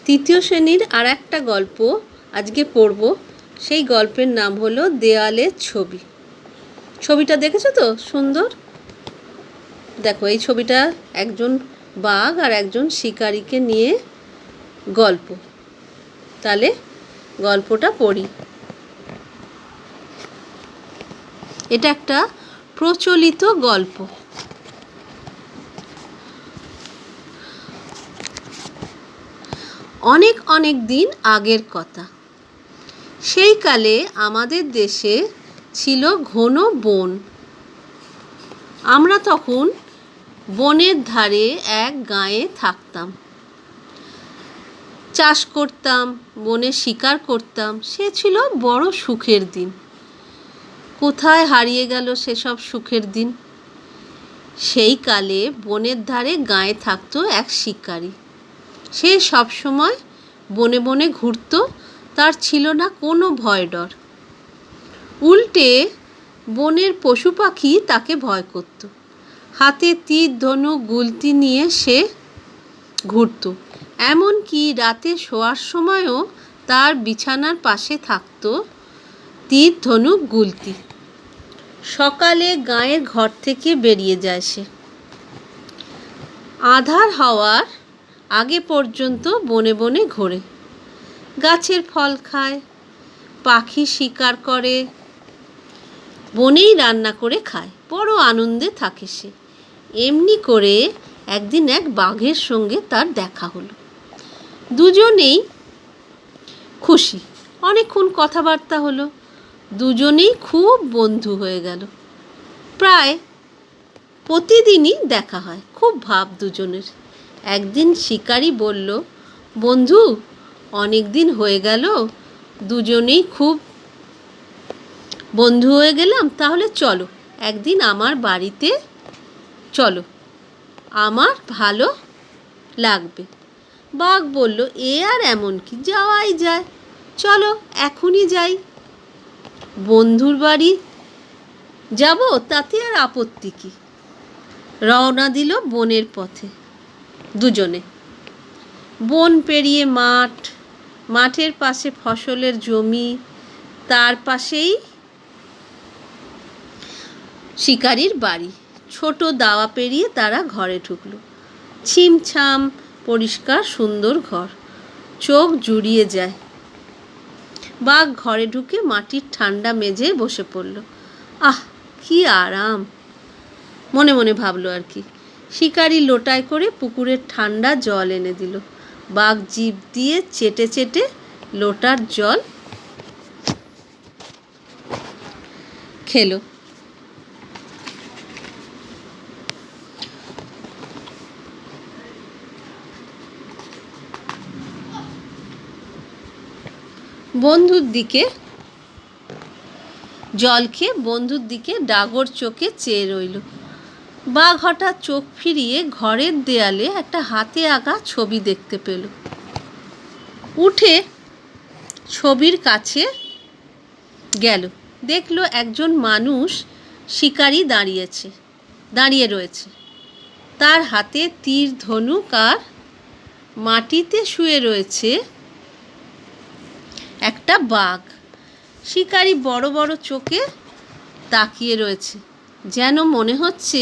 তৃতীয় শ্রেণীর আর একটা গল্প আজকে পড়ব। সেই গল্পের নাম হলো দেওয়ালের ছবি। ছবিটা দেখেছো তো? সুন্দর। দেখো, এই ছবিটা একজন বাঘ আর একজন শিকারীকে নিয়ে গল্প। তাহলে গল্পটা পড়ি। এটা একটা প্রচলিত গল্প। অনেক অনেক দিন আগের কথা। সেই কালে আমাদের দেশে ছিল ঘন বন। আমরা তখন বনের ধারে এক গাঁয়ে থাকতাম। চাষ করতাম, বনে শিকার করতাম। সে ছিল বড় সুখের দিন। কোথায় হারিয়ে গেল সেসব সুখের দিন? সেই কালে বনের ধারে গাঁয়ে থাকতো এক শিকারী। সে সবসময় বনে বনে ঘুরত। তার ছিল না কোনো ভয় ডর। উল্টে বনের পশু পাখি তাকে ভয় করত। হাতে তীর ধনুক গুলতি নিয়ে সে ঘুরত। এমনকি রাতে শোয়ার সময়ও তার বিছানার পাশে থাকত তীর ধনুক গুলতি। সকালে গাঁয়ের ঘর থেকে বেরিয়ে যায় সে। আঁধার হওয়ার আগে পর্যন্ত বনে বনে ঘোরে, গাছের ফল খায়, পাখি শিকার করে, বনেই রান্না করে খায়। বড় আনন্দে থাকে সে। এমনি করে একদিন এক বাঘের সঙ্গে তার দেখা হলো। দুজনেই খুশি। অনেকক্ষণ কথাবার্তা হলো। দুজনেই খুব বন্ধু হয়ে গেল। প্রায় প্রতিদিনই দেখা হয়। খুব ভাব দুজনের। একদিন শিকারী বলল, বন্ধু, অনেক দিন হয়ে গেল, দুজনেই খুব বন্ধু হয়ে গেলাম। তাহলে চলো একদিন আমার বাড়িতে চলো, আমার ভালো লাগবে। বাঘ বলল, এ আর এমন কি, যাওয়াই যায়, চলো এখনই যাই। বন্ধুর বাড়ি যাব, তাতে আর আপত্তি কি? রওনা দিল বনের পথে দুজনে। বন পেরিয়ে মাঠ, মাঠের পাশে ফসলের জমি, তার পাশেই শিকারীর বাড়ি। ছোট দাওয়া পেরিয়ে তারা ঘরে ঢুকলো। ছিমছাম পরিষ্কার সুন্দর ঘর, চোখ জুড়িয়ে যায়। বাঘ ঘরে ঢুকে মাটির ঠান্ডা মেঝেয় বসে পড়ল। আহ, কি আরাম, মনে মনে ভাবলো আর কি। শিকারী লোটায় করে পুকুরের ঠান্ডা জল এনে দিল। বাঘ জিভ দিয়ে চেটে চেটে লোটার জল খেলো। বন্ধুর দিকে জল খেয়ে বন্ধুর দিকে ডাগর চোখে চেয়ে রইল। বাঘ হঠাৎ চোখ ফিরিয়ে ঘরের দেয়ালে একটা হাতে আঁকা ছবি দেখতে পেল। উঠে ছবির কাছে গেল। দেখলো একজন মানুষ শিকারী দাঁড়িয়ে রয়েছে। তার হাতে তীর ধনুক আর মাটিতে শুয়ে রয়েছে একটা বাঘ। শিকারী বড় বড় চোখে তাকিয়ে রয়েছে, যেন মনে হচ্ছে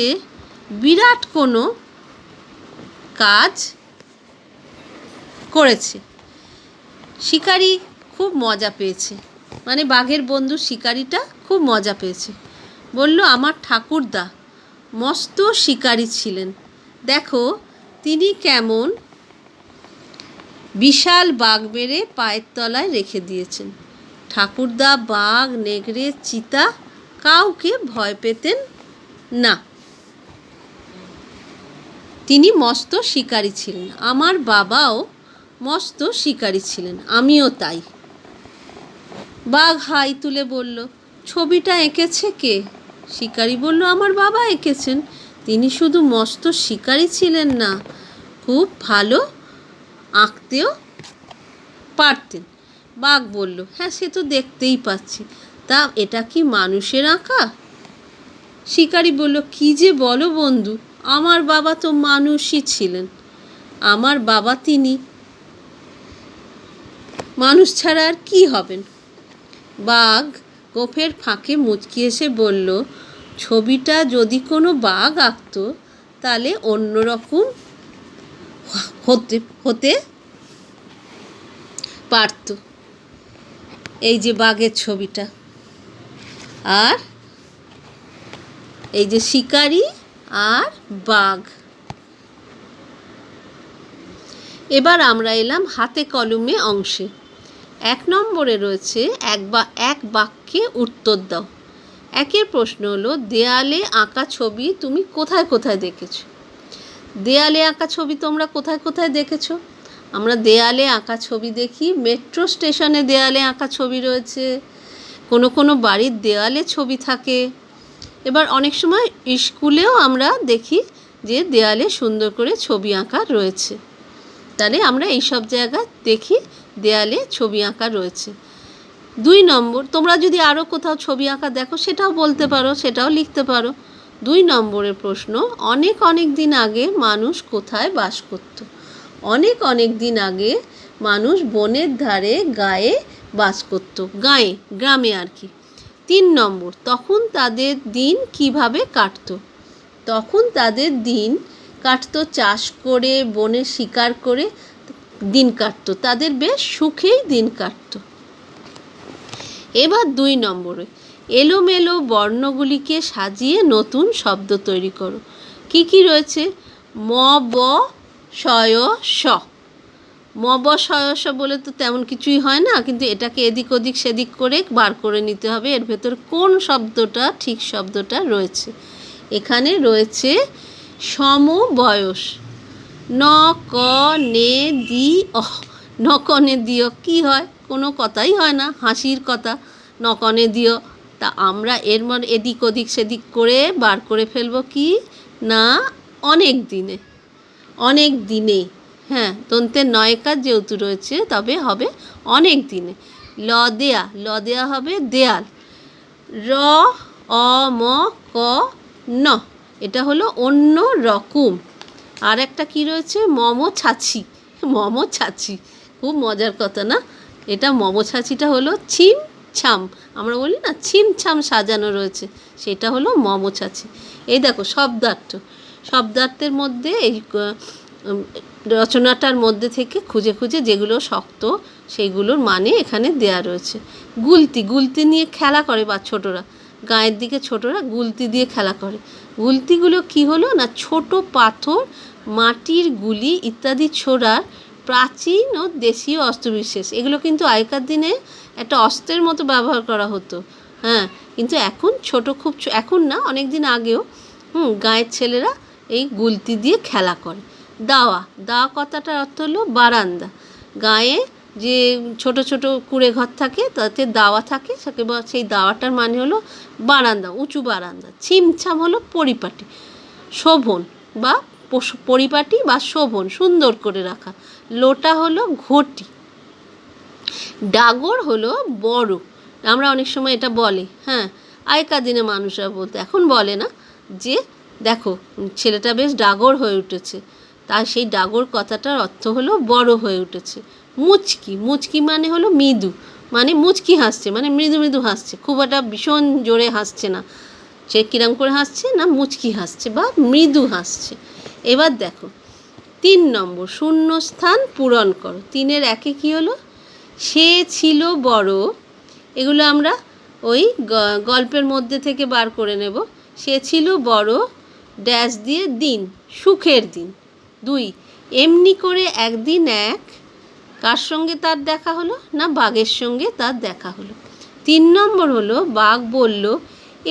বিরাট কোনো কাজ করেছে। শিকারী খুব মজা পেয়েছে, মানে বাঘের বন্ধু শিকারীটা খুব মজা পেয়েছে। বলল, আমার ঠাকুরদা মস্ত শিকারী ছিলেন, দেখো তিনি কেমন বিশাল বাঘ মেরে পায়ের তলায় রেখে দিয়েছেন। ঠাকুরদা বাঘ, নেগড়ে, চিতা কাউকে ভয় পেতেন না। তিনি মস্ত শিকারী ছিলেন। আমার বাবাও মস্ত শিকারী ছিলেন, আমিও তাই। বাঘ হাই তুলে বলল, ছবিটা এঁকেছে কে? শিকারী বলল, আমার বাবা এঁকেছেন। তিনি শুধু মস্ত শিকারী ছিলেন না, খুব ভালো আঁকতেও পারতেন। বাঘ বলল, হ্যাঁ সে তো দেখতেই পাচ্ছি, তা এটা কি মানুষের আঁকা? শিকারী বলল, কি যে বলো বন্ধু, আমার বাবা তো মানুষই ছিলেন। আমার বাবা তিনি মানুষ ছাড়া আর কী হবেন? বাঘ গোঁফের ফাঁকে মুচকি এসে বলল, ছবিটা যদি কোনো বাঘ আঁকতো তাহলে অন্যরকম হতে পারত। এই যে বাঘের ছবিটা, আর এই যে শিকারি আর বাঘ। এবার আমরা এলাম হাতে কলমে অংশে। 1 নম্বরে রয়েছে এক বাক্যে উত্তর দাও। একের প্রশ্ন হলো, দেয়ালে আঁকা ছবি তুমি কোথায় কোথায় দেখেছো? দেয়ালে আঁকা ছবি তোমরা কোথায় কোথায় দেখেছো? আমরা দেয়ালে আঁকা ছবি দেখি, মেট্রো স্টেশনে দেয়ালে আঁকা ছবি রয়েছে, কোনো কোনো বাড়ির দেওয়ালে ছবি থাকে। এবার অনেক সময় স্কুলেও আমরা দেখি যে দেয়ালে সুন্দর করে ছবি আঁকা রয়েছে। তাহলে আমরা এইসব জায়গা দেখি দেয়ালে ছবি আঁকা রয়েছে। 2 নম্বর, তোমরা যদি আরও কোথাও ছবি আঁকা দেখো সেটাও বলতে পারো, সেটাও লিখতে পারো। 2 নম্বরের প্রশ্ন, অনেক অনেক দিন আগে মানুষ কোথায় বাস করত? অনেক অনেক দিন আগে মানুষ বনের ধারে গায়ে বাস করত, গায়ে, গ্রামে আর কি। 3 নম্বর, তখন তাদের দিন কিভাবে কাটতো? তখন তাদের দিন কাটতো চাষ করে, বনে শিকার করে দিন কাটতো, তাদের বেশ সুখেই দিন কাটতো। এবার 2 নম্বরে, এলোমেলো বর্ণগুলিকে সাজিয়ে নতুন শব্দ তৈরি করো। কি কি রয়েছে? ম ব শয় স। ম ব শয় স বলে তো তেমন কিছুই হয় না, কিন্তু এটাকে এদিক ওদিক সেদিক করে বার করে নিতে হবে এর ভেতর কোন শব্দটা ঠিক শব্দটা রয়েছে। এখানে রয়েছে সমবয়স। ন ক নে দি অহ। নকনে দিও কি হয়? কোনো কথাই হয় না, হাসির কথা। নকনে দিও, তা আমরা এর মধ্যে এদিক ওদিক সেদিক করে বার করে ফেলবো কি না অনেক দিনে, অনেক দিনে। হ্যাঁ, দন্তের নয়কার যেহেতু রয়েছে তবে হবে অনেক দিনে। ল দেয়া, ল দেয়া হবে দেয়াল। র অ ম ক ন, এটা হলো অন্য রকম। আর একটা কি রয়েছে? মম ছাছি। মম ছাছি খুব মজার কথা না? এটা মম ছাছিটা হলো ছিম ছাম, আমরা বলি না ছিম ছাম সাজানো রয়েছে, সেটা হলো মম ছাছি। এই দেখো শব্দার্থ, শব্দার্থের মধ্যে এই রচনাটার মধ্যে থেকে খুঁজে খুঁজে যেগুলো শক্ত সেইগুলোর মানে এখানে দেয়া রয়েছে। গুলতি, গুলতি নিয়ে খেলা করে বা ছোটরা, গায়ের দিকে ছোটরা গুলতি দিয়ে খেলা করে। গুলতিগুলো কি হলো না, ছোট পাথর, মাটির গুলি ইত্যাদি ছোড়ার প্রাচীন ও দেশীয় অস্ত্রবিশেষ। এগুলো কিন্তু আগেকার দিনে একটা অস্ত্রের মতো ব্যবহার করা হতো। হ্যাঁ, কিন্তু এখন ছোট, খুব এখন না, অনেক দিন আগেও গায়ের ছেলেরা এই গুলতি দিয়ে খেলা করে। দাওয়া, দাওয়া কথাটার অর্থ হলো বারান্দা। গায়ে যে ছোট ছোট কুঁড়ে ঘর থাকে তাতে দাওয়া থাকে, সেই দাওয়াটার মানে হলো বারান্দা, উঁচু বারান্দা। ছিমছাম হলো পরিপাটি, শোভন বা পরিপাটি বা শোভন, সুন্দর করে রাখা। লোটা হলো ঘটি। ডাগর হলো বড়, আমরা অনেক সময় এটা বলে, হ্যাঁ আগেকার দিনে মানুষরা বলতো, এখন বলে না, যে দেখো ছেলেটা বেশ ডাগর হয়ে উঠেছে, তার সেই ডাগর কথাটার অর্থ হলো বড় হয়ে উঠেছে। মুচকি, মুচকি মানে হলো মৃদু, মানে মুচকি হাসছে, মানে মৃদু মৃদু হাসছে, খুব একটা ভীষণ জোরে হাসছে না, সে কিরম করে হাসছে না মুচকি হাসছে বা মৃদু হাসছে। এবার দেখো 3 নম্বর, শূন্যস্থান পূরণ করো। 3-এর 1-এ কী হলো? সে ছিল বড়, এগুলো আমরা ওই গল্পের মধ্যে থেকে বার করে নেব। সে ছিল বড় ড্যাশ দিয়ে দিন, সুখের দিন। 2, এমনি করে একদিন এক, কার সঙ্গে তার দেখা হলো না বাঘের সঙ্গে তার দেখা হলো। 3 নম্বর হলো বাঘ বলল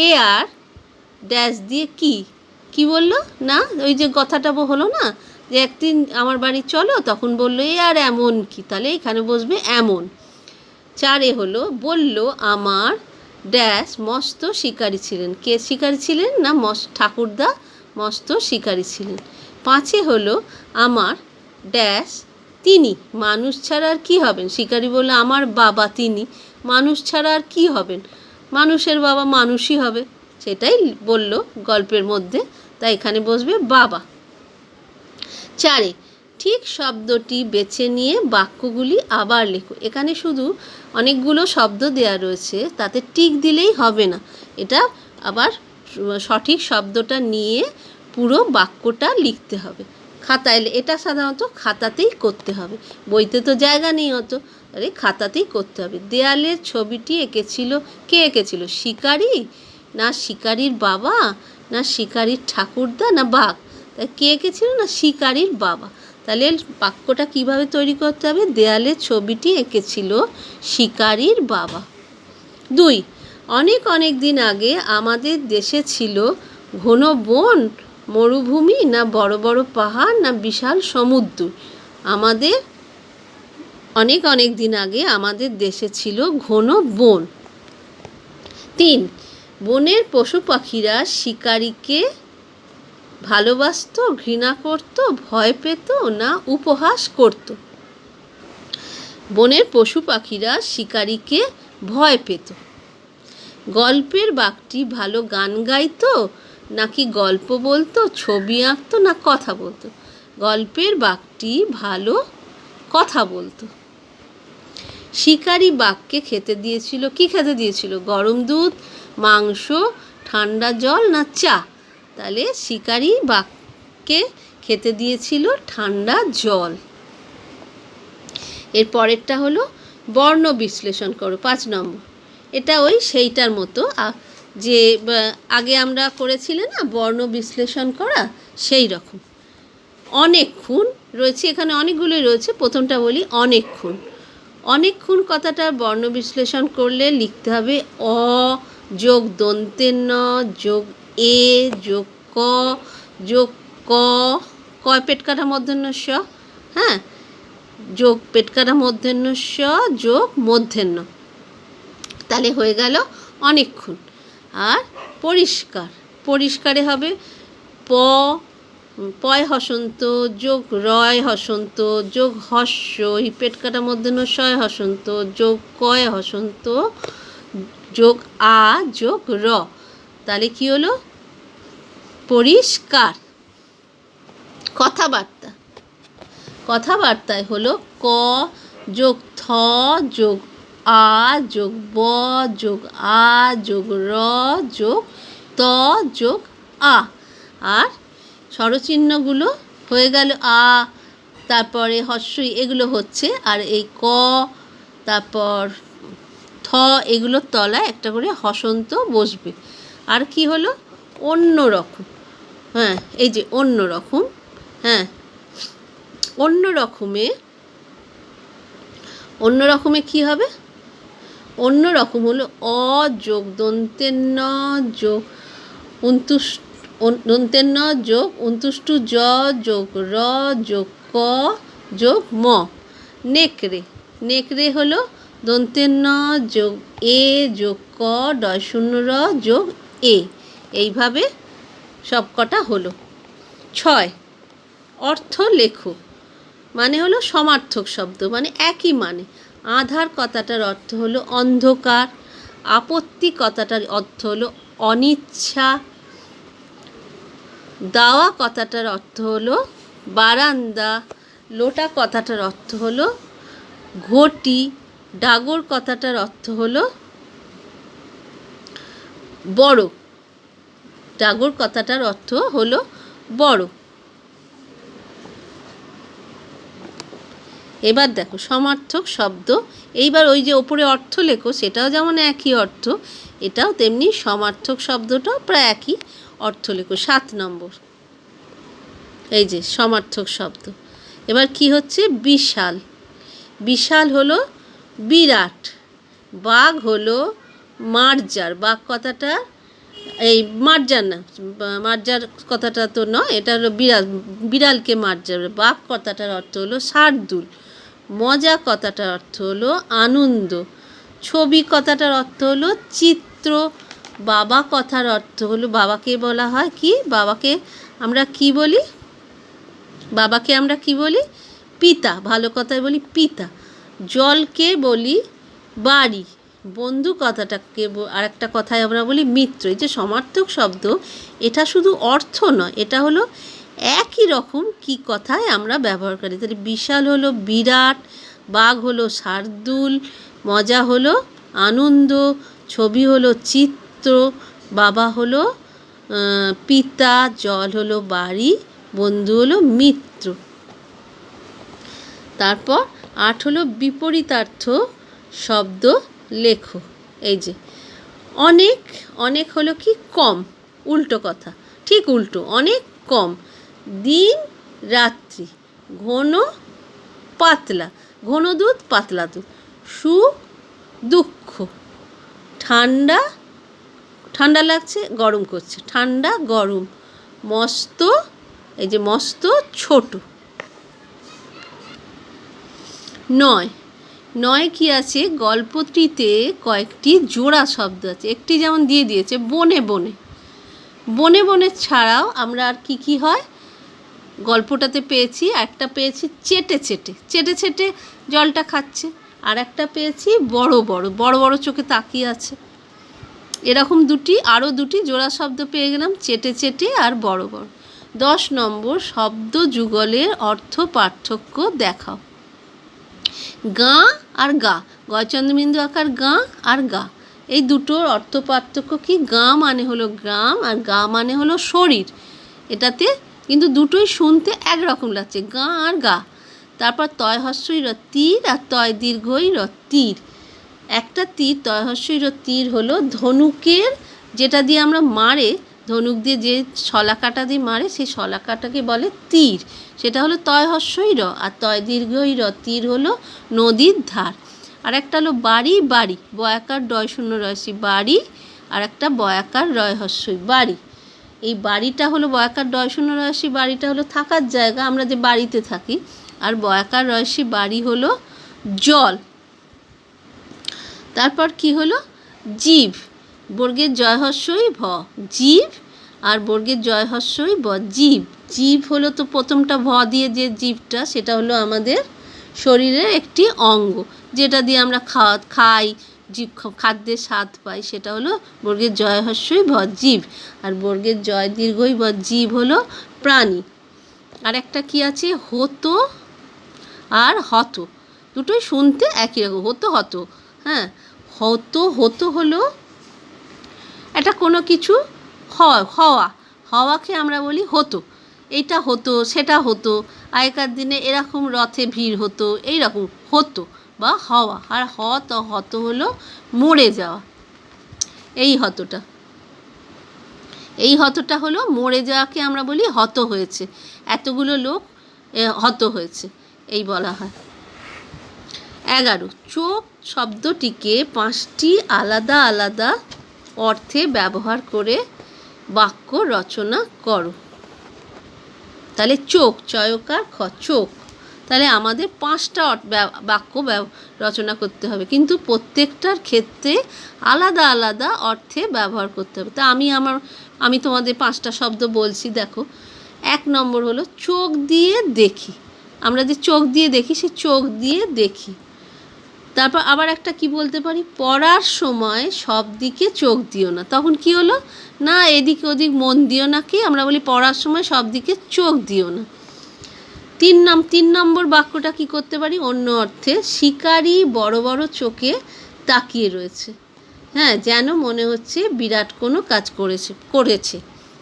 এ আর ড্যাশ দিয়ে কি, কি বলল না, ওই যে কথাটা হলো না যে একদিন আমার বাড়ি চলো, তখন বললো এ আর এমন কি, তাহলে এখানে বসবে এমন। 4-এ হলো বলল আমার ড্যাশ মস্ত শিকারী ছিলেন। কে শিকারী ছিলেন না ঠাকুরদা মস্ত শিকারী ছিলেন। 5-এ হলো আমার ড্যাশ তিনি, মানুষ ছাড়া আর কী হবেন? শিকারী বলল আমার বাবা তিনি, মানুষ ছাড়া আর কী হবেন? মানুষের বাবা মানুষই হবে, সেটাই বলল গল্পের মধ্যে, তাই এখানে বসবে বাবা। 4-এ ঠিক শব্দটি বেছে নিয়ে বাক্যগুলি আবার লেখো। এখানে শুধু অনেকগুলো শব্দ দেওয়া রয়েছে, তাতে টিক দিলেই হবে না, এটা আবার সঠিক শব্দটা নিয়ে পুরো বাক্যটা লিখতে হবে খাতায়। এটা সাধারণত খাতাতেই করতে হবে, বইতে তো জায়গা নেই অত, তাহলে খাতাতেই করতে হবে। দেয়ালের ছবিটি এঁকেছিল, কে এঁকেছিল? শিকারি, না শিকারির বাবা, না শিকারির ঠাকুরদা, না বাঘ? তাই কে এঁকেছিল? না শিকারির বাবা। তাহলে বাক্যটা কিভাবে তৈরি করতে হবে? দেয়ালের ছবিটি এঁকেছিল শিকারির বাবা। 2, অনেক অনেক দিন আগে আমাদের দেশে ছিল ঘন বন, মরুভূমি, না বড় বড় পাহাড়, না বিশাল সমুদ্র? অনেক অনেক দিন আগে আমাদের দেশে ছিল ঘন বন। 3, বনের পশু পাখিরা শিকারীকে ভালোবাসত, ঘৃণা করত, ভয় পেত, না উপহাস করত? বনের পশু পাখিরা শিকারীকে ভয় পেত। গল্পের বাঘটি ভালো গান গাইতো, নাকি গল্প বলতো, ছবি আঁকতো, না কথা বলতো? গল্পের বাঘটি ভালো কথা বলতো। শিকারি বাঘকে খেতে দিয়েছিল, কি খেতে দিয়েছিল? গরম দুধ, মাংস, ঠান্ডা জল, না চা? তাহলে শিকারি বাঘকে খেতে দিয়েছিল ঠান্ডা জল। এর পরেরটা হলো বর্ণ বিশ্লেষণ করো, 5 নম্বর। এটা ওই সেইটার মতো যে আগে আমরা করেছিলে না বর্ণ বিশ্লেষণ করা, সেই রকম। অনেকক্ষণ রয়েছে, এখানে অনেকগুলোই রয়েছে। প্রথমটা বলি, অনেকক্ষণ। অনেকক্ষণ কথাটার বর্ণ বিশ্লেষণ করলে লিখতে হবে অ যোগ দন্তের ন যোগ এ যোগ ক যোগ ক, কয় পেট কাটা মূর্ধন্য ষ, হ্যাঁ, যোগ পেট কাটা মূর্ধন্য ষ যোগ মূর্ধন্য, তাহলে হয়ে গেল অনেকক্ষণ। আর পরিষ্কার, পরিষ্কারে হবে পয় হসন্ত যোগ রয় হসন্ত যোগ হস্যই পেট কাটা মূর্ধন্য শয় হসন্ত যোগ কয় হসন্ত যোগ আ যোগ র, তাহলে কি হলো? পরিষ্কার। কথাবার্তা, কথাবার্তায় হলো ক যোগ থ যোগ আ যোগ ব যোগ আ যোগ র যোগ ত যোগ আ। আর স্বরচিহ্নগুলো হয়ে গেল আ, তারপরে হস্যই, এগুলো হচ্ছে। আর এই ক, তারপর থ, এগুলোর তলায় একটা করে হসন্ত বসবে। আর কি হলো? অন্য রকম, হ্যাঁ, এই যে অন্য রকম, হ্যাঁ, অন্য রকমে কি হবে? অন্য রকম হলো অ যোগ দন্তের ন যোগ দন্তের ন যোগ অন্তুষ্টু জ যোগ র যোগ ক যোগ ম। নেকড়ে, নেকড়ে হলো দন্তের ন যোগ এ যোগ ক ডয় শূন্য র যোগ এ। এইভাবে সব কটা হলো। 6, অর্থ লেখো। মানে হলো সমার্থক শব্দ, মানে একই মানে। আধার কথাটার অর্থ হলো অন্ধকার, আপত্তি কথাটার অর্থ হলো অনিচ্ছা, দাওয়া কথাটার অর্থ হলো বারান্দা, লোটা কথাটার অর্থ হলো ঘটি, ডাগর কথাটার অর্থ হলো বড়, ডাগর কথাটার অর্থ হলো বড়। এবার দেখো সমার্থক শব্দ। এইবার ওই যে ওপরে অর্থ লেখো, সেটাও যেমন একই অর্থ, এটাও তেমনি সমার্থক শব্দটাও প্রায় একই অর্থ লেখো। 7 নম্বর, এই যে সমার্থক শব্দ। এবার কি হচ্ছে? বিশাল, বিশাল হলো বিরাট, বাঘ হলো মার্জার, বাঘ কথাটা এই মার্জার না, মার্জার কথাটা তো নয়, এটা হলো বিড়াল, বিড়ালকে মার্জার। বাঘ কথাটার অর্থ হলো শার্দুল, মজা কথাটার অর্থ হলো আনন্দ, ছবি কথাটার অর্থ হলো চিত্র, বাবা কথার অর্থ হলো, বাবাকে বলা হয় কি? বাবাকে আমরা কি বলি? বাবাকে আমরা কি বলি? পিতা, ভালো কথায় বলি পিতা। জলকে বলি বাড়ি, বন্ধু কথাটাকে আর একটা কথায় আমরা বলি মিত্র। এই যে সমার্থক শব্দ, এটা শুধু অর্থ নয়, এটা হলো একই রকম কি কথায় আমরা ব্যবহার করি। তাহলে বিশাল হলো বিরাট, বাঘ হলো শার্দুল, মজা হলো আনন্দ, ছবি হলো চিত্র, বাবা হলো পিতা, জল হলো বাড়ি, বন্ধু হলো মিত্র। তারপর 8 হলো বিপরীতার্থ শব্দ লেখো। এই যে অনেক, অনেক হলো কি কম, উল্টো কথা, ঠিক উল্টো, অনেক কম। দিন রাত্রি, ঘন পাতলা, ঘন দুধ পাতলা দুধ, সুখ দুঃখ, ঠান্ডা, ঠান্ডা লাগছে গরম করছে, ঠান্ডা গরম, মস্ত, এই যে মস্ত ছোট। 9, 9 কি আছে, গল্পটিতে কয়েকটি জোড়া শব্দ আছে। একটি যেমন দিয়ে দিয়েছে বনে বনে, বনে বনে ছাড়াও আমরা আর কি কি হয় গল্পটাতে পেয়েছি, একটা পেয়েছি চেটে চেটে, চেটে চেটে জলটা খাচ্ছে, আর একটা পেয়েছি বড় বড়, বড় বড় চোখে তাকিয়ে আছে। এরকম দুটি, আরও দুটি জোড়া শব্দ পেয়ে গেলাম, চেটে চেটে আর বড় বড়। 10 নম্বর, শব্দ যুগলের অর্থ পার্থক্য দেখাও। গাঁ আর গা, গয়চন্দ্রবিন্দু আকার গাঁ আর গা, এই দুটোর অর্থ পার্থক্য কি? গাঁ মানে হলো গ্রাম আর গা মানে হলো শরীর। এটাতে কিন্তু দুটোই শুনতে একরকম লাগছে, গাঁ আর গা। তারপর তয় হস্যই র তীর আর তয় দীর্ঘই র তীর। একটা তীর, তয় হস্যই র তীর হলো ধনুকের, যেটা দিয়ে আমরা মারে, ধনুক দিয়ে যে শলাকাটা দিয়ে মারে সেই শলাকাটাকে বলে তীর, সেটা হলো তয় হস্যই র। আর তয় দীর্ঘই র তীর হলো নদীর ধার। আর একটা হলো বাড়ি, বাড়ি বয়াকার ডয় শূন্য রয়সী বাড়ি, আর একটা বয়াকার রয় হস্যই বাড়ি। এই বাড়িটা হলো বয়াকার ডয় শূন্য রয়সী বাড়িটা হলো থাকার জায়গা, আমরা যে বাড়িতে থাকি। আর বয়াকার রয়সী বাড়ি হলো জল। তারপর কি হলো জীব, বর্গের জয় হস্যই ভ, জীব, আর বর্গের জয় হস্যই ব, জীব। জীব হলো তো প্রথমটা ভ দিয়ে যে জীবটা, সেটা হলো আমাদের শরীরের একটি অঙ্গ, যেটা দিয়ে আমরা খাই, জীব খাদ্যের স্বাদ পাই, সেটা হলো বর্গের জয় হস্যই ভ, জীব। আর বর্গের জয় দীর্ঘই ব, জীব হলো প্রাণী। আর একটা কি আছে হতো আর হত, দুটোই শুনতে একই রকম, হতো হত। হ্যাঁ, হতো, হতো হলো এটা কোনো কিছু হওয়া, হওয়াকে আমরা বলি হতো। এইটা হতো, সেটা হতো, আগেকার দিনে এরকম রথে ভিড় হতো, এই রকম হতো বা হওয়া। আর হত হলো মরে যাওয়া, এই হতটা, এই হতটা হলো মরে যাওয়াকে আমরা বলি হত হয়েছে, এতগুলো লোক হত হয়েছে, এই বলা হয়। 11, চোখ শব্দটিকে 5টি আলাদা আলাদা অর্থে ব্যবহার করে বাক্য রচনা করো। তাহলে চোখ, চয়কার খ, চোখ। তাহলে আমাদের 5টা বাক্য রচনা করতে হবে, কিন্তু প্রত্যেকটার ক্ষেত্রে আলাদা আলাদা অর্থে ব্যবহার করতে হবে। তা আমি তোমাদের 5টা শব্দ বলছি, দেখো। 1 নম্বর হলো চোখ দিয়ে দেখি, আমরা যে চোখ দিয়ে দেখি, সে চোখ দিয়ে দেখি। তারপর আবার একটা কি বলতে পারি, পড়ার সময় সব দিকে চোখ দিও না। তখন কি হলো না, এদিক ওদিক মন দিও না, কি আমরা বলি পড়ার সময় সব দিকে চোখ দিও না। 3 নম্বর বাক্যটা কি করতে পারি অন্য অর্থে, শিকারি বড় বড় চোখে তাকিয়ে রয়েছে, হ্যাঁ, যেন মনে হচ্ছে বিরাট কোনো কাজ করেছে।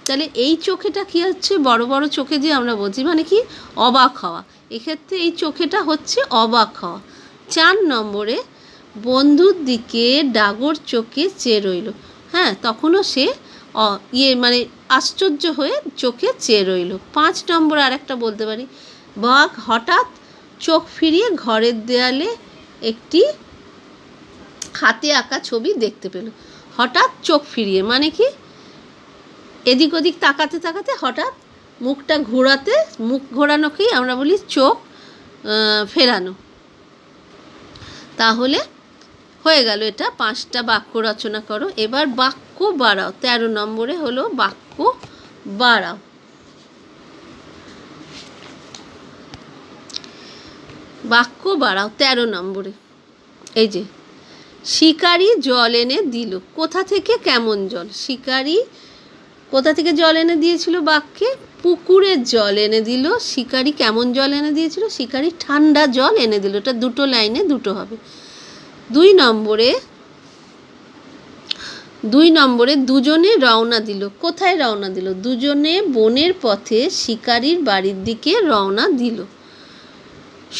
তাহলে এই চোখেটা কি হচ্ছে, বড় বড় চোখে যে আমরা বলছি মানে কি অবাক হওয়া, এক্ষেত্রে এই চোখেটা হচ্ছে অবাক হওয়া। 4 নম্বরে বন্ধুর দিকে ডাগর চোখে চেয়ে রইল, হ্যাঁ, তখনও সে মানে আশ্চর্য হয়ে চোখে চেয়ে রইল। 5 নম্বর আর একটা বলতে পারি, বাঘ হঠাৎ চোখ ফিরিয়ে ঘরের দেয়ালে একটি হাতে আঁকা ছবি দেখতে পেল। হঠাৎ চোখ ফিরিয়ে মানে কি এদিক ওদিক তাকাতে তাকাতে হঠাৎ মুখটা ঘোরাতে, মুখ ঘোরানোকেই আমরা বলি চোখ ফেরানো। তাহলে হয়ে গেল, এটা 5টা বাক্য রচনা করো। এবার বাক্য বাড়াও। 13 নম্বরে হলো বাক্য বাড়াও। বাক্য বাড়াও 13 নম্বরে, এই যে শিকারি জল এনে দিল, কোথা থেকে কেমন জল, শিকারি কোথা থেকে জল এনে দিয়েছিল বাঘকে? পুকুরের জল এনে দিল। শিকারি কেমন জল এনে দিয়েছিল? শিকারি ঠান্ডা জল এনে দিল। এটা দুটো লাইনে দুটো হবে। 2 নম্বরে দুজনে রওনা দিল। কোথায় রওনা দিল? দুজনে বনের পথে শিকারির বাড়ির দিকে রওনা দিল।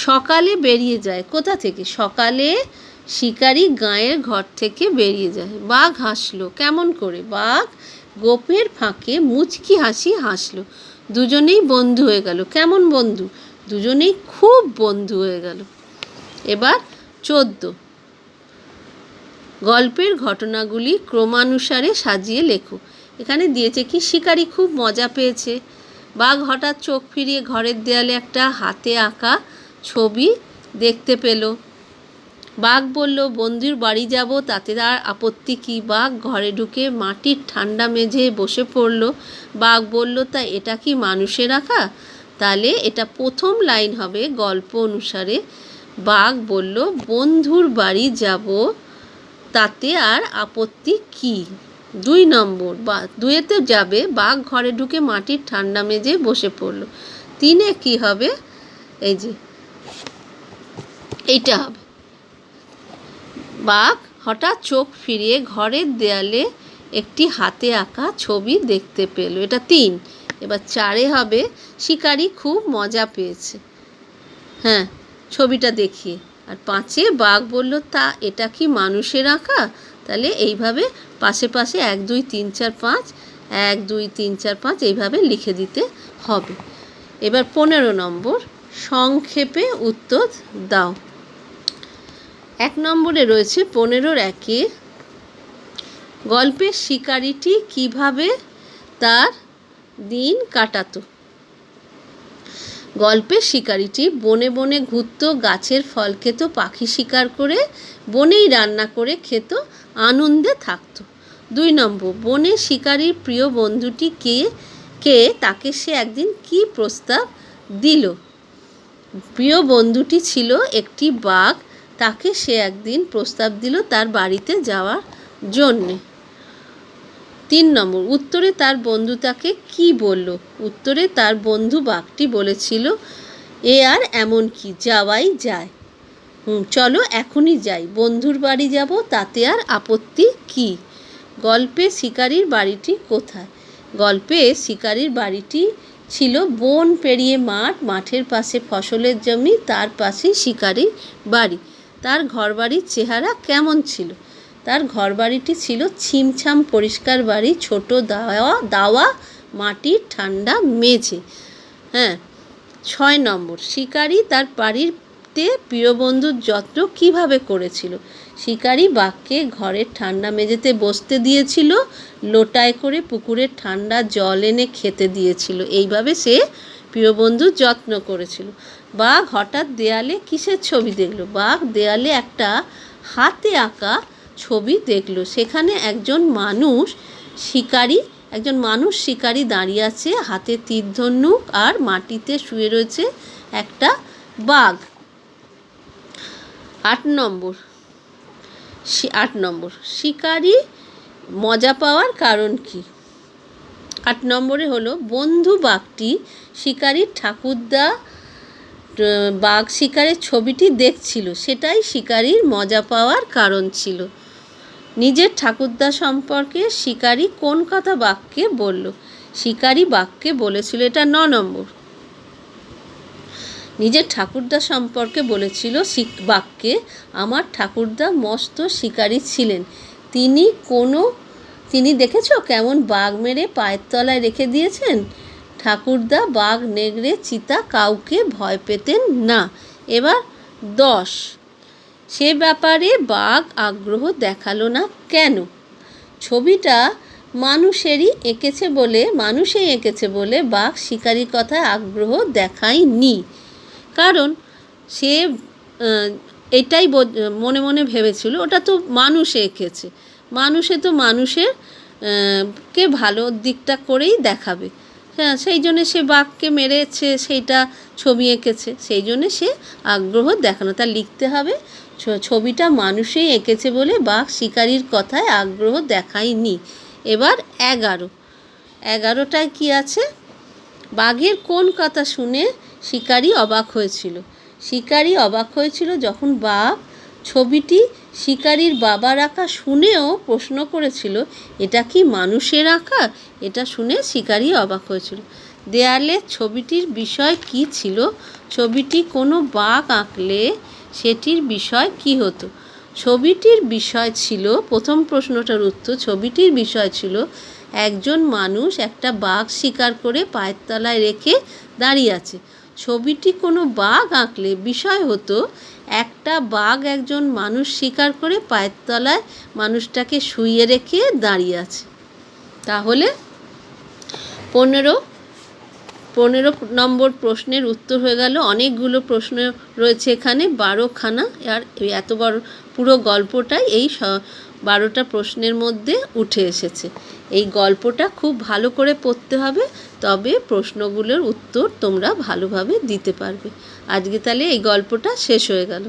সকালে বেরিয়ে যায়। কোথা থেকে? সকালে শিকারি গাঁয়ের ঘর থেকে বেরিয়ে যায়। বাঘ হাসলো। কেমন করে? বাঘ গোপের ফাঁকে মুচকি হাসি হাসলো। দুজনেই বন্ধু হয়ে গেল। কেমন বন্ধু? দুজনেই খুব বন্ধু হয়ে গেল। এবার 14, গল্পের ঘটনাগুলি ক্রমানুসারে সাজিয়ে লেখো। এখানে দিয়েছে কি? শিকারি খুব মজা পেয়েছে। বাঘ হঠাৎ চোখ ফিরিয়ে ঘরের দেয়ালে একটা হাতে আঁকা ছবি দেখতে পেল। বাঘ বলল, বন্ধুর বাড়ি যাব, তাতে তার আপত্তি কী? বাঘ ঘরে ঢুকে মাটির ঠান্ডা মেঝে বসে পড়ল। বাঘ বলল, তা এটা কি মানুষের আঁকা? তাহলে এটা প্রথম লাইন হবে গল্প অনুসারে। বাঘ বলল, বন্ধুর বাড়ি যাব, তাতে আর আপত্তি কী? 2 নম্বর, 2-এতে যাবে, বাঘ ঘরে ঢুকে মাটির ঠান্ডা মেঝে বসে পড়ল। 3-এ কী হবে? এই যে এইটা হবে, বাঘ হঠাৎ চোখ ফিরিয়ে ঘরের দেয়ালে একটি হাতে আঁকা ছবি দেখতে পেল। এটা 3। এবার 4-এ হবে, শিকারি খুব মজা পেয়েছে, হ্যাঁ, ছবিটা দেখিয়ে। আর 5-এ বাঘ বলল, তা এটা কি মানুষের আঁকা? তাহলে এইভাবে পাশে পাশে 1 2 3 4 5 1 2 3 4 5 এইভাবে লিখে দিতে হবে। এবার 15 নম্বর, সংক্ষেপে উত্তর দাও। 1 নম্বরে রয়েছে 15-র 1-এ, গল্পের শিকারিটি কিভাবে তার দিন কাটাতো। গল্পের শিকারিটি বনে বনে ঘুরত, গাছের ফল খেত, পাখি শিকার করে বনেই রান্না করে খেত, আনন্দে থাকত। 2 নম্বর, বনে শিকারির প্রিয় বন্ধুটি কে তাকে সে একদিন কি প্রস্তাব দিল। প্রিয় বন্ধুটি ছিল একটি বাঘ, তাকে সে একদিন প্রস্তাব দিল তার বাড়িতে যাওয়ার জন্যে। 3 নম্বর, উত্তরে তার বন্ধু তাকে কি বলল। উত্তরে তার বন্ধু বাঘটি বলেছিল, এ আর এমন কি, যাওয়াই যায়, চলো এখনই যাই, বন্ধুর বাড়ি যাব, তাতে আর আপত্তি কি। গল্পে শিকারির বাড়িটি কোথায়? গল্পে শিকারির বাড়িটি ছিল বন পেরিয়ে মাঠ, মাঠের পাশে ফসলের জমি, তার পাশেই শিকারির বাড়ি। তার ঘরবাড়ির চেহারা কেমন ছিল? তার ঘরবাড়িটি ছিল ছিমছাম পরিষ্কার বাড়ি, ছোট দাওয়া মাটির ঠান্ডা মেঝে। হ্যাঁ। 6 নম্বর, শিকারি তার বাড়িতে প্রিয় বন্ধুর যত্ন কিভাবে করেছিল। শিকারি বাঘকে ঘরের ঠান্ডা মেঝেতে বসতে দিয়েছিল, লোটায় করে পুকুরের ঠান্ডা জল এনে খেতে দিয়েছিল। এইভাবে সে প্রিয় বন্ধুর যত্ন করেছিল। বাঘ হঠাৎ দেয়ালে কিসের ছবি দেখল? বাঘ দেয়ালে একটা হাতে আঁকা ছবি দেখল। সেখানে একজন মানুষ শিকারি দাঁড়িয়ে আছে, হাতে তীর ধনুক, আর মাটিতে শুয়ে রয়েছে একটা বাঘ। 8 নম্বর, শিকারি মজা পাওয়ার কারণ কি? 8 নম্বরে হলো, বন্ধু বাঘটি শিকারির ঠাকুরদা বাঘ শিকারের ছবিটি দেখছিল, সেটাই শিকারির মজা পাওয়ার কারণ ছিল। নিজের ঠাকুরদা সম্পর্কে শিকারি কোন কথা বাঘকে বলল? শিকারি বাঘকে বলেছিল, এটা 9 নম্বর, নিজের ঠাকুরদা সম্পর্কে বলেছিল বাঘকে, আমার ঠাকুরদা মস্ত শিকারি ছিলেন, তিনি দেখেছো কেমন বাঘ মেরে পায়ের তলায় রেখে দিয়েছেন। ঠাকুরদা বাঘ, নেগড়ে, চিতা কাউকে ভয় পেতেন না। এবার 10, সে ব্যাপারে বাঘ আগ্রহ দেখালো না কেন? ছবিটা মানুষেই এঁকেছে বলে বাঘ শিকারির কথায় আগ্রহ দেখায়নি। কারণ সে এটাই মনে মনে ভেবেছিল, ওটা তো মানুষ এঁকেছে, মানুষে তো মানুষের কে ভালো দিকটা করেই দেখাবে, হ্যাঁ, সেই জন্যে সে বাঘকে মেরেছে, সেইটা ছবি এঁকেছে, সেই জন্যে সে আগ্রহ দেখানো। তা লিখতে হবে, ছবিটা মানুষই এঁকেছে বলে বাঘ শিকারির কথায় আগ্রহ দেখায়নি। এবার 11, 11টায় কি আছে? বাঘের কোন কথা শুনে শিকারি অবাক হয়েছিল? শিকারি অবাক হয়েছিল যখন বাঘ ছবিটি শিকারির বাবার আঁকা শুনেও প্রশ্ন করেছিল, এটা কি মানুষের আঁকা? এটা শুনে শিকারি অবাক হয়েছিল। দেয়ালে ছবিটির বিষয় কি ছিল? ছবিটি কোনো বাঘ আঁকলে সেটির বিষয় কি হতো? ছবিটির বিষয় ছিল, প্রথম প্রশ্নটার উত্তর, ছবিটির বিষয় ছিল একজন মানুষ একটা বাঘ শিকার করে পায়ের তলায় রেখে দাঁড়িয়ে আছে। ছবিটি কোনো বাঘ আঁকলে বিষয় হতো একটা বাঘ একজন মানুষ শিকার করে পায়ের তলায় মানুষটাকে শুইয়ে রেখে দাঁড়িয়ে আছে। তাহলে 15 নম্বর প্রশ্নের উত্তর হয়ে গেল। অনেকগুলো প্রশ্ন রয়েছে এখানে, 12খানা, আর এত বড় পুরো গল্পটাই এই 12টা প্রশ্নের মধ্যে উঠে এসেছে। এই গল্পটা খুব ভালো করে পড়তে হবে, তবে প্রশ্নগুলোর উত্তর তোমরা ভালোভাবে দিতে পারবে। আজকে তাহলে এই গল্পটা শেষ হয়ে গেল।